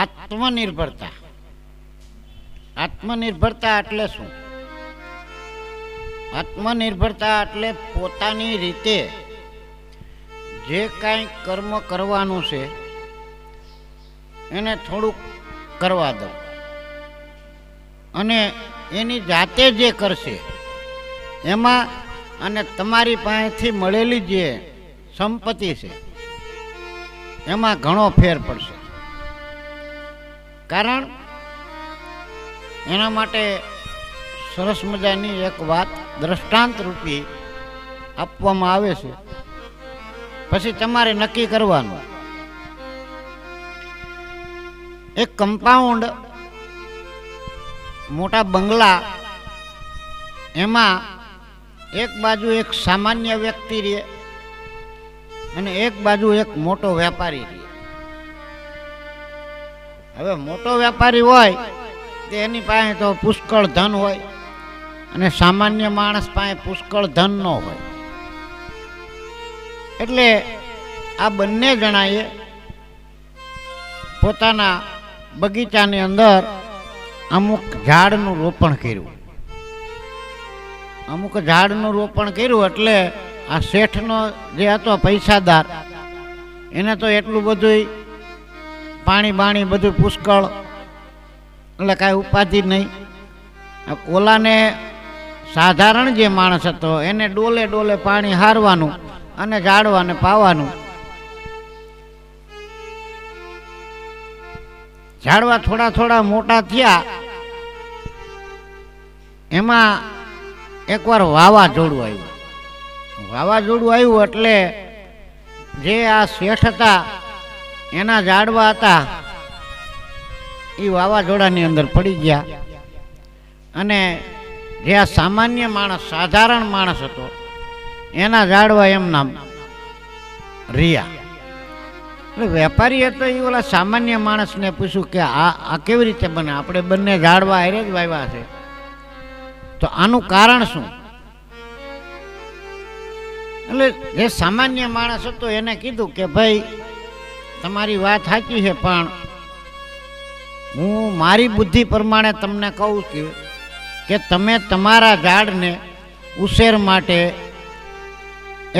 આત્મનિર્ભરતા. આત્મનિર્ભરતા એટલે શું? આત્મનિર્ભરતા એટલે પોતાની રીતે જે કાંઈ કર્મ કરવાનું છે એને થોડુંક કરવા દો અને એની જાતે જે કરશે એમાં અને તમારી પાસેથી મળેલી જે સંપત્તિ છે એમાં ઘણો ફેર પડશે. કારણ એના માટે સરસ મજાની એક વાત દ્રષ્ટાંત રૂપી આપવામાં આવે છે. પછી તમારે નક્કી કરવાનું. એક કમ્પાઉન્ડ, મોટા બંગલા, એમાં એક બાજુ એક સામાન્ય વ્યક્તિ રહે અને એક બાજુ એક મોટો વેપારી રહે. હવે મોટો વેપારી હોય તો એની પાસે તો પુષ્કળ ધન હોય અને સામાન્ય માણસ પાસે પુષ્કળ ધન ન હોય. એટલે આ બંને જણાએ પોતાના બગીચાની અંદર અમુક ઝાડનું રોપણ કર્યું. અમુક ઝાડનું રોપણ કર્યું એટલે આ શેઠનો જે હતો પૈસાદાર, એને તો એટલું બધું પાણી બાણી બધું પુષ્કળ, એટલે કાંઈ ઉપાધિ નહીં. ઓલાને સાધારણ જે માણસ હતો એને ડોલે ડોલે પાણી હારવાનું અને ઝાડવાને પાવાનું. ઝાડવા થોડા થોડા મોટા થયા. એમાં એકવાર વાવાઝોડું આવ્યું. વાવાઝોડું આવ્યું એટલે જે આ શેઠ હતા એના ઝાડવા હતા એ વાવાઝોડાની અંદર પડી ગયા અને જે આ સામાન્ય માણસ, સાધારણ માણસ હતો એના ઝાડવા એમના રહ્યા. એટલે વેપારી હતો એ ઓલા સામાન્ય માણસને પૂછ્યું કે આ કેવી રીતે બને? આપણે બંને ઝાડવા હારે જ વાવ્યા છે, તો આનું કારણ શું? એટલે જે સામાન્ય માણસ હતો એને કીધું કે ભાઈ તમારી વાત સાચી છે, પણ હું મારી બુદ્ધિ પ્રમાણે તમને કહું છું કે તમે તમારા ઝાડને ઉછેર માટે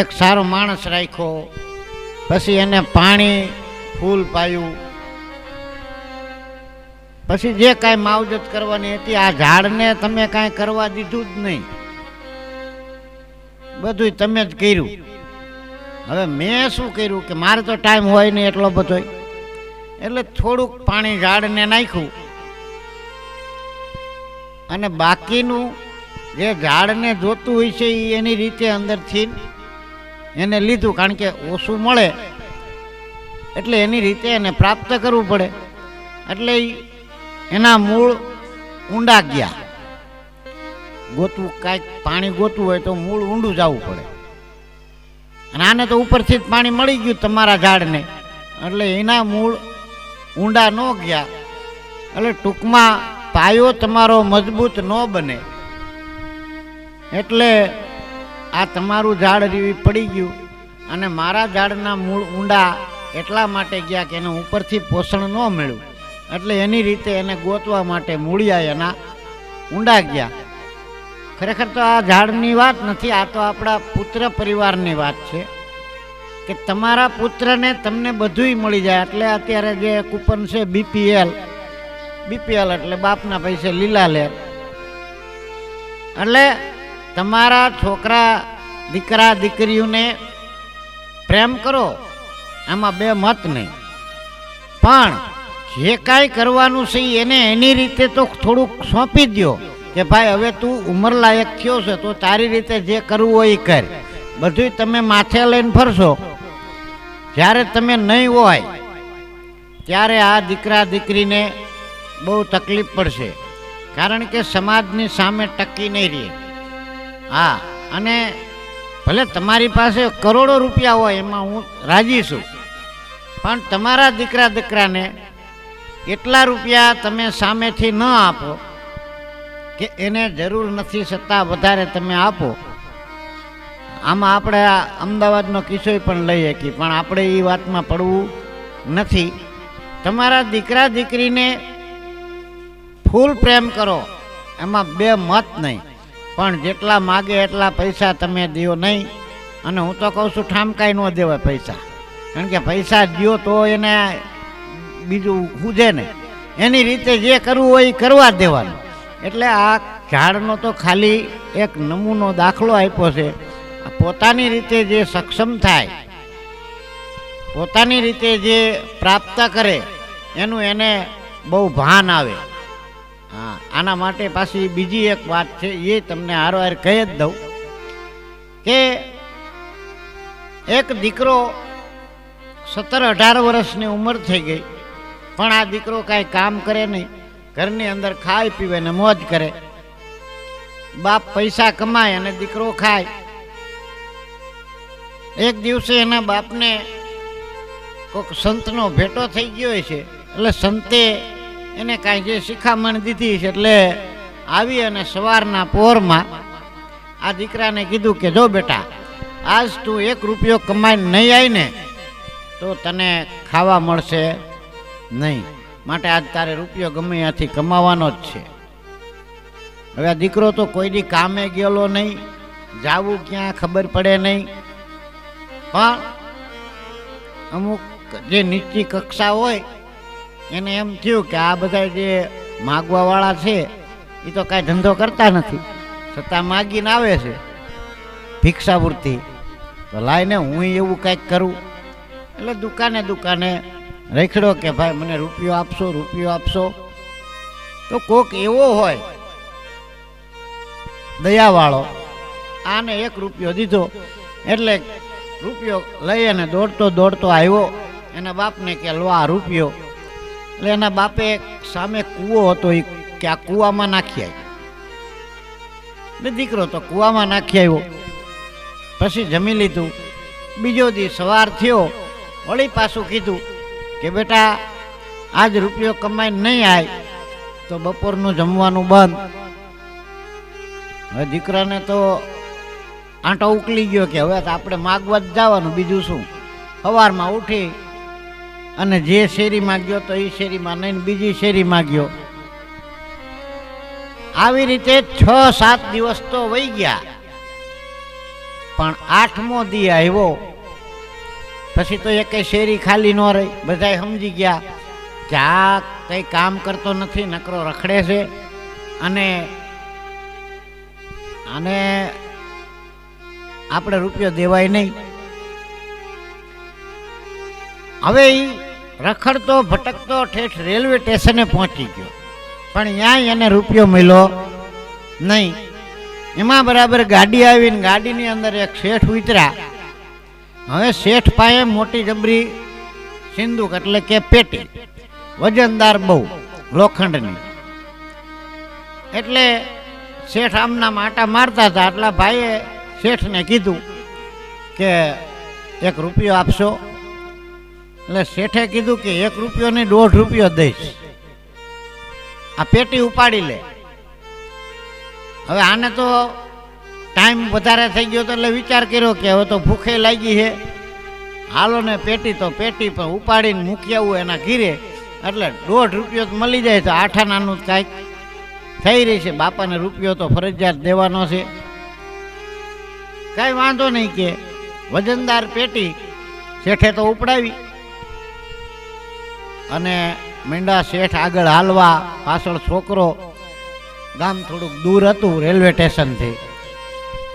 એક સારો માણસ રાખ્યો, પછી એને પાણી ફૂલ પાયું, પછી જે કાંઈ માવજત કરવાની હતી આ ઝાડને તમે કાંઈ કરવા દીધું જ નહીં, બધું તમે જ કર્યું. હવે મેં શું કર્યું કે મારે તો ટાઈમ હોય નહીં એટલો બધો, એટલે થોડુંક પાણી ઝાડને નાખ્યું અને બાકીનું જે ઝાડને જોતું હોય છે એ એની રીતે અંદરથી એને લીધું. કારણ કે ઓછું મળે એટલે એની રીતે એને પ્રાપ્ત કરવું પડે. એટલે એના મૂળ ઊંડા ગયા. ગોતવું, કાંઈક પાણી ગોતવું હોય તો મૂળ ઊંડું જવું પડે. અને આને તો ઉપરથી જ પાણી મળી ગયું તમારા ઝાડને, એટલે એના મૂળ ઊંડા ન ગયા. એટલે ટૂંકમાં પાયો તમારો મજબૂત ન બને. એટલે આ તમારું ઝાડ રીવી પડી ગયું અને મારા ઝાડના મૂળ ઊંડા એટલા માટે ગયા કે એને ઉપરથી પોષણ ન મળ્યું. એટલે એની રીતે એને ગોતવા માટે મૂળિયા એના ઊંડા ગયા. ખરેખર તો આ ઝાડની વાત નથી, આ તો આપણા પુત્ર પરિવારની વાત છે કે તમારા પુત્રને તમને બધુંય મળી જાય. એટલે અત્યારે જે કૂપન છે બીપીએલ એટલે બાપના પૈસે લીલા લે. એટલે તમારા છોકરા, દીકરા, દીકરીઓને પ્રેમ કરો, આમાં બે મત નહીં, પણ જે કાંઈ કરવાનું છે એને એની રીતે તો થોડુંક સોંપી દો કે ભાઈ હવે તું ઉંમરલાયક થયો છે તો તારી રીતે જે કરવું હોય એ કર. બધું તમે માથે લઈને ફરશો, જ્યારે તમે નહીં હોય ત્યારે આ દીકરા દીકરીને બહુ તકલીફ પડશે. કારણ કે સમાજની સામે ટકી નહીં રહે. હા, અને ભલે તમારી પાસે કરોડો રૂપિયા હોય એમાં હું રાજી છું, પણ તમારા દીકરા દીકરાને એટલા રૂપિયા તમે સામેથી ન આપો કે એને જરૂર નથી છતાં વધારે તમે આપો. આમાં આપણે અમદાવાદનો કિસ્સો પણ લઈએ કે પણ આપણે એ વાતમાં પડવું નથી. તમારા દીકરા દીકરીને ફૂલ પ્રેમ કરો, એમાં બે મત નહીં, પણ જેટલા માગે એટલા પૈસા તમે દો નહીં. અને હું તો કહું છું ઠામકાઈ ન દેવાય પૈસા, કારણ કે પૈસા દો તો એને બીજું સૂઝે ને, એની રીતે જે કરવું હોય એ કરવા દેવાનું. એટલે આ ઝાડનો તો ખાલી એક નમૂનો દાખલો આપ્યો છે. પોતાની રીતે જે સક્ષમ થાય, પોતાની રીતે જે પ્રાપ્ત કરે એનું એને બહુ ભાન આવે. હા, આના માટે પાછી બીજી એક વાત છે, એ તમને હારોહાર કહી જ દઉં કે એક દીકરો 17-18 વર્ષની ઉંમર થઈ ગઈ, પણ આ દીકરો કાંઈ કામ કરે નહીં, ઘરની અંદર ખાય પીવે ને મોજ કરે. બાપ પૈસા કમાય અને દીકરો ખાય. એક દિવસે એના બાપને કોઈક સંતનો ભેટો થઈ ગયો છે, એટલે સંતે એને કાંઈ જે શિખામણ દીધી છે, એટલે આવી અને સવારના પહોરમાં આ દીકરાને કીધું કે જો બેટા, આજ તું 1 રૂપિયો કમાઈને નહીં આવી ને તો તને ખાવા મળશે નહીં, માટે આજ તારે રૂપિયો ગમે ત્યાંથી કમાવાનો જ છે. હવે આ દીકરો તો કોઈ દી કામે ગયેલો નહીં, જાવું ક્યાં ખબર પડે નહીં, પણ અમુક જે નીચી કક્ષા હોય એને એમ થયું કે આ બધા જે માગવાવાળા છે એ તો કાંઈ ધંધો કરતા નથી, છતાં માગીને આવે છે ભિક્ષાવૃત્તિ, તો લાઈને હું એવું કંઈક કરું. એટલે દુકાને રેખડો કે ભાઈ મને રૂપિયો આપશો, રૂપિયો આપશો. તો કોક એવો હોય દયાવાળો, આને 1 રૂપિયો દીધો, એટલે રૂપિયો લઈ અને દોડતો આવ્યો એના બાપને કે લો આ રૂપિયો. એટલે એના બાપે સામે કૂવો હતો, એ કે આ કૂવામાં નાખી આવ્યો. એટલે દીકરો તો કૂવામાં નાખી આવ્યો. પછી જમી લીધું. બીજો દી સવાર થયો, વળી પાછું કીધું કે બેટા આજ રૂપિયો કમાઈને નહીં આય તો બપોરનું જમવાનું બંધ. હવે દીકરાને તો આંટો ઉકલી ગયો કે હવે તો આપણે માગવા જ જવાનું, બીજું શું. સવારમાં ઉઠી અને જે શેરીમાં ગયો તો એ શેરીમાં નહીં, બીજી શેરીમાં ગયો. આવી રીતે 6-7 દિવસ તો વહી ગયા, પણ 8મો દી આવ્યો પછી તો એકેય શેરી ખાલી ન રહી. બધાય સમજી ગયા કે આ કંઈ કામ કરતો નથી, નકરો રખડે છે, અને આને આપણે રૂપિયો દેવાય નહીં. હવે એ રખડતો ભટકતો ઠેઠ રેલવે સ્ટેશને પહોંચી ગયો, પણ ત્યાં એને રૂપિયો મળ્યો નહીં. એમાં બરાબર ગાડી આવીને ગાડીની અંદર એક શેઠ ઉતર્યા. હવે શેઠ પાસે મોટી જબરી સિંદૂક એટલે કે પેટી, વજનદાર બહુ, લોખંડની. એટલે શેઠ આમના આટા મારતા હતા, એટલા ભાઈએ શેઠને કીધું કે 1 રૂપિયો આપશો. એટલે શેઠે કીધું કે 1 રૂપિયો ને 1.5 રૂપિયો દઈશ, આ પેટી ઉપાડી લે. હવે આને તો ટાઈમ વધારે થઈ ગયો તો એટલે વિચાર કર્યો કે હવે તો ભૂખે લાગી છે, હાલો ને પેટી તો પેટી પણ ઉપાડીને મૂકી આવું એના ઘીરે, એટલે 1.5 રૂપિયો મળી જાય તો 8 આનાનું કાંઈક થઈ રહી છે. બાપાને રૂપિયો તો ફરજિયાત દેવાનો છે. કાંઈ વાંધો નહીં કે વજનદાર પેટી શેઠે તો ઉપડાવી અને મીંડા શેઠ આગળ હાલવા. પાછળ છોકરો, ગામ થોડુંક દૂર હતું રેલવે સ્ટેશનથી.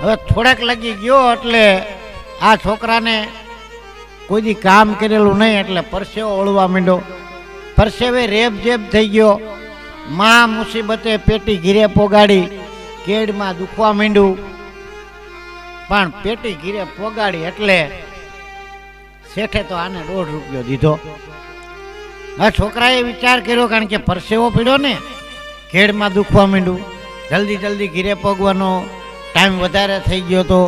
હવે થોડાક લાગી ગયો એટલે આ છોકરાને કોઈ દી કામ કરેલું નહીં એટલે પરસેવો ઓળવા માંડ્યો. પરસેવે રેબ જેબ થઈ ગયો. માં મુસીબતે પેટી ઘીરે પોગાડી, કેડમાં દુખવા માંડ્યું, પણ પેટી ઘીરે પોગાડી એટલે શેઠે તો આને 1.5 રૂપિયો દીધો. હવે છોકરાએ વિચાર કર્યો, કારણ કે પરસેવો પીડ્યો ને, કેડમાં દુખવા માંડ્યું, જલ્દી ઘીરે પોગવાનો ટાઈમ વધારે થઈ ગયો તો,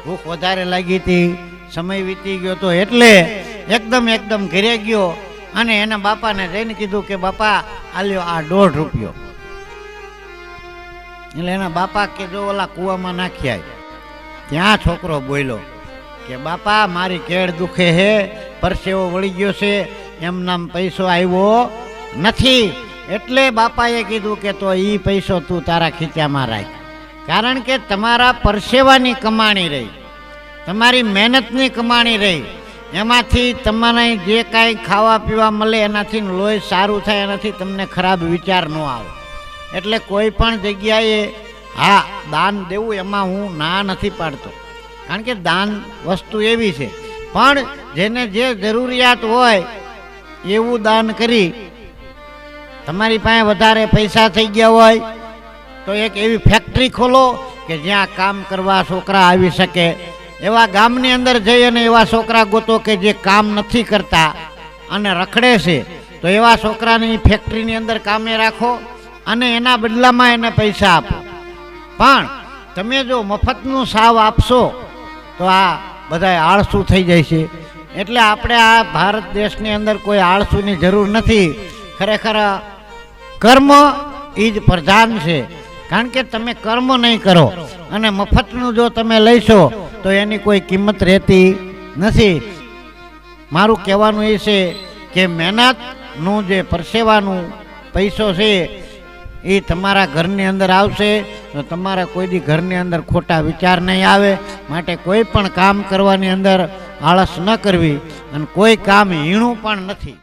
ભૂખ વધારે લાગી હતી, સમય વીતી ગયો તો, એટલે એકદમ ઘરે ગયો અને એના બાપાને જઈને કીધું કે બાપા આ લ્યો આ 1.5 રૂપિયો. એટલે એના બાપા કે જો ઓલા કૂવામાં નાખી આવી. ત્યાં છોકરો બોલ્યો કે બાપા મારી કેળ દુખે હે, પરસેવો વળી ગયો છે, એમનામ પૈસો આવ્યો નથી. એટલે બાપાએ કીધું કે તો એ પૈસો તું તારા ખીચામાં રાખ. કારણ કે તમારા પરસેવાની કમાણી રહી, તમારી મહેનતની કમાણી રહી, એમાંથી તમારે જે કાંઈ ખાવા પીવા મળે એનાથી લોહી સારું થાય, એનાથી તમને ખરાબ વિચાર ન આવે. એટલે કોઈ પણ જગ્યાએ હા દાન દેવું એમાં હું ના નથી પાડતો, કારણ કે દાન વસ્તુ એવી છે. પણ જેને જે જરૂરિયાત હોય એવું દાન કરી. તમારી પાસે વધારે પૈસા થઈ ગયા હોય તો એક એવી ફેક્ટરી ખોલો કે જ્યાં કામ કરવા છોકરા આવી શકે. એવા ગામની અંદર જઈ અને એવા છોકરા ગોતો કે જે કામ નથી કરતા અને રખડે છે, તો એવા છોકરાની ફેક્ટરીની અંદર કામે રાખો અને એના બદલામાં એને પૈસા આપો. પણ તમે જો મફતનું સાવ આપશો તો આ બધા આળસુ થઈ જાય છે. એટલે આપણે આ ભારત દેશની અંદર કોઈ આળસુની જરૂર નથી. ખરેખર કર્મ એ જ પ્રધાન છે. કારણ કે તમે કર્મ નહીં કરો અને મફતનું જો તમે લઈશો તો એની કોઈ કિંમત રહેતી નથી. મારું કહેવાનું એ છે કે મહેનતનું જે પરસેવાનું પૈસો છે એ તમારા ઘરની અંદર આવશે તો તમારા કોઈ દી ઘરની અંદર ખોટા વિચાર નહીં આવે. માટે કોઈ પણ કામ કરવાની અંદર આળસ ન કરવી અને કોઈ કામ હીણું પણ નથી.